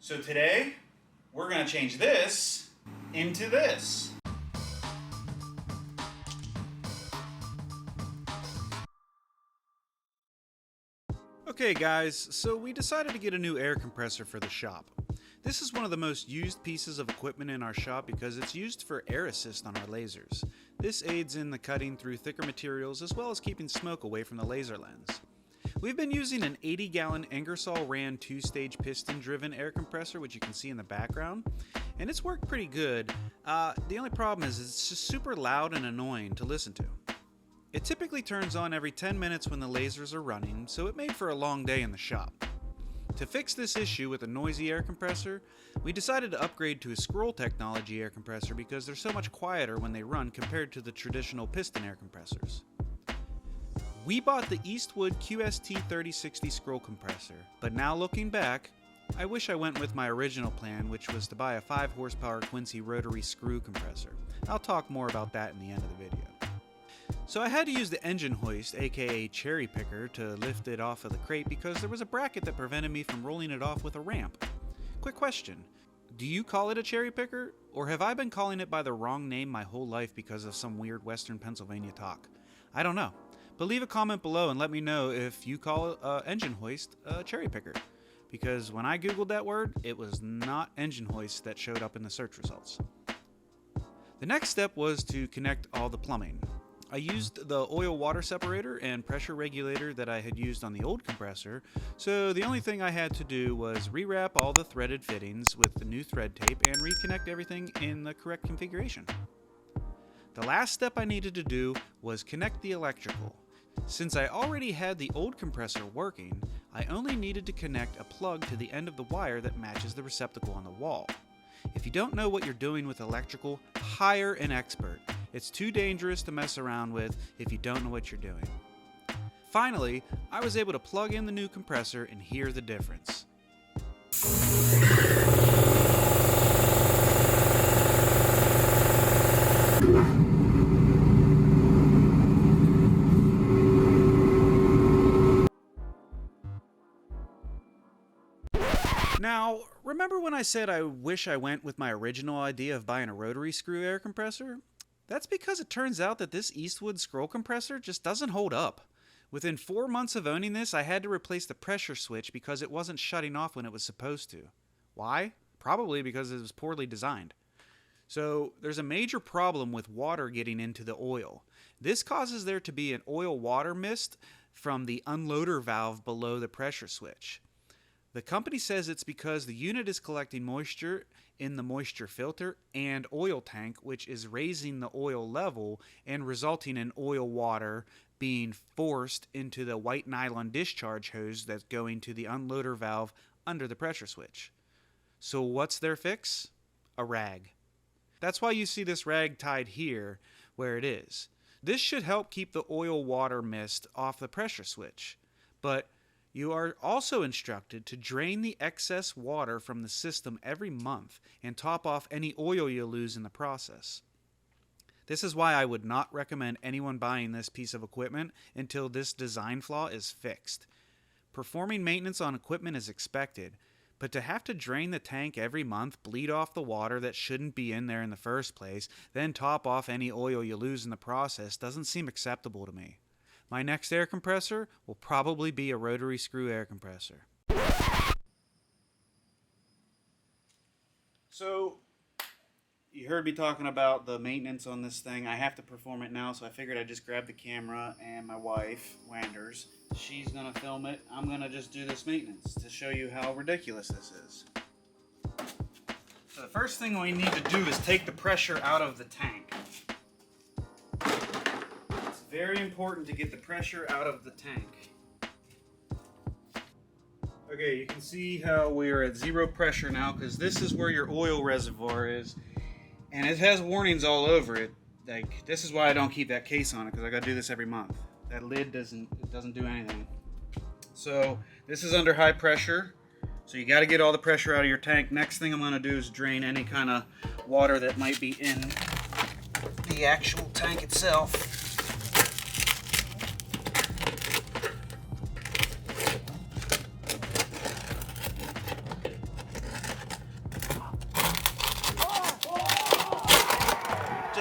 So today, we're going to change this into this. Okay guys, so we decided to get a new air compressor for the shop. This is one of the most used pieces of equipment in our shop because it's used for air assist on our lasers. This aids in the cutting through thicker materials as well as keeping smoke away from the laser lens. We've been using an 80-gallon Ingersoll Rand 2-stage piston-driven air compressor, which you can see in the background, and it's worked pretty good. The only problem is it's just super loud and annoying to listen to. It typically turns on every 10 minutes when the lasers are running, so it made for a long day in the shop. To fix this issue with a noisy air compressor, we decided to upgrade to a Scroll technology air compressor because they're so much quieter when they run compared to the traditional piston air compressors. We bought the Eastwood QST 3060 Scroll Compressor, but now looking back, I wish I went with my original plan, which was to buy a 5 horsepower Quincy rotary screw compressor. I'll talk more about that in the end of the video. So I had to use the engine hoist, aka cherry picker, to lift it off of the crate because there was a bracket that prevented me from rolling it off with a ramp. Quick question, do you call it a cherry picker, or have I been calling it by the wrong name my whole life because of some weird Western Pennsylvania talk? I don't know. But leave a comment below and let me know if you call engine hoist a cherry picker. Because when I googled that word, it was not engine hoist that showed up in the search results. The next step was to connect all the plumbing. I used the oil water separator and pressure regulator that I had used on the old compressor, so the only thing I had to do was rewrap all the threaded fittings with the new thread tape and reconnect everything in the correct configuration. The last step I needed to do was connect the electrical. Since I already had the old compressor working, I only needed to connect a plug to the end of the wire that matches the receptacle on the wall. If you don't know what you're doing with electrical, hire an expert. It's too dangerous to mess around with if you don't know what you're doing. Finally, I was able to plug in the new compressor and hear the difference. Now, remember when I said I wish I went with my original idea of buying a rotary screw air compressor? That's because it turns out that this Eastwood Scroll Compressor just doesn't hold up. Within 4 months of owning this, I had to replace the pressure switch because it wasn't shutting off when it was supposed to. Why? Probably because it was poorly designed. So, there's a major problem with water getting into the oil. This causes there to be an oil-water mist from the unloader valve below the pressure switch. The company says it's because the unit is collecting moisture in the moisture filter and oil tank, which is raising the oil level and resulting in oil water being forced into the white nylon discharge hose that's going to the unloader valve under the pressure switch. So what's their fix? A rag. That's why you see this rag tied here where it is. This should help keep the oil water mist off the pressure switch. But you are also instructed to drain the excess water from the system every month and top off any oil you lose in the process. This is why I would not recommend anyone buying this piece of equipment until this design flaw is fixed. Performing maintenance on equipment is expected, but to have to drain the tank every month, bleed off the water that shouldn't be in there in the first place, then top off any oil you lose in the process doesn't seem acceptable to me. My next air compressor will probably be a rotary screw air compressor. So, you heard me talking about the maintenance on this thing. I have to perform it now, so I figured I'd just grab the camera and my wife, Wanders. She's going to film it. I'm going to just do this maintenance to show you how ridiculous this is. So the first thing we need to do is take the pressure out of the tank. Very important to get the pressure out of the tank. Okay, you can see how we're at zero pressure now because this is where your oil reservoir is, and it has warnings all over it. Like, this is why I don't keep that case on it, because I gotta do this every month. That lid doesn't do anything. So this is under high pressure, so you got to get all the pressure out of your tank. Next thing I'm going to do is drain any kind of water that might be in the actual tank itself.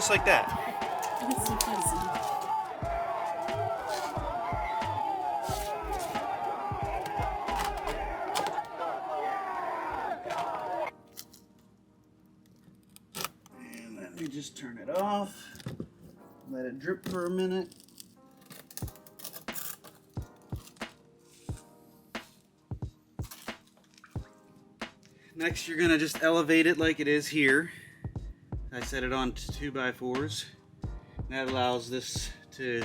just like that. Easy peasy. And let me just turn it off. Let it drip for a minute. Next, you're gonna just elevate it like it is here. I set it on 2x4s. That allows this to,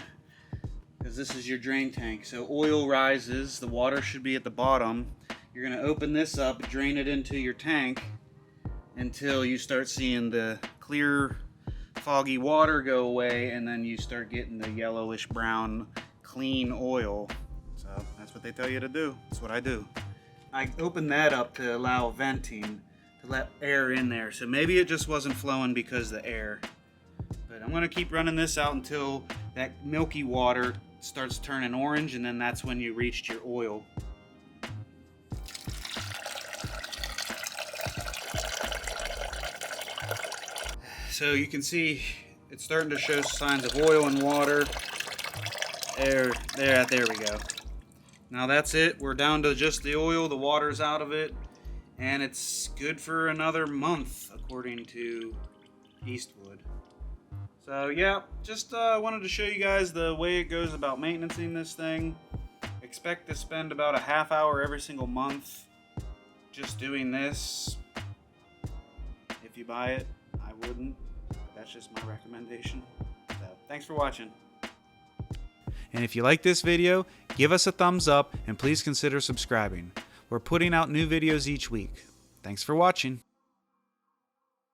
because this is your drain tank. So oil rises, the water should be at the bottom. You're gonna open this up, drain it into your tank until you start seeing the clear, foggy water go away, and then you start getting the yellowish brown, clean oil. So that's what they tell you to do. That's what I do. I opened that up to allow venting, to let air in there. So maybe it just wasn't flowing because of the air. But I'm gonna keep running this out until that milky water starts turning orange, and then that's when you reached your oil. So you can see it's starting to show signs of oil and water. There we go. Now that's it. We're down to just the oil. The water's out of it, and it's good for another month, according to Eastwood. So yeah, just wanted to show you guys the way it goes about maintaining this thing. Expect to spend about a half hour every single month just doing this. If you buy it, I wouldn't. That's just my recommendation. So thanks for watching. And if you like this video, give us a thumbs up and please consider subscribing. We're putting out new videos each week. Thanks for watching.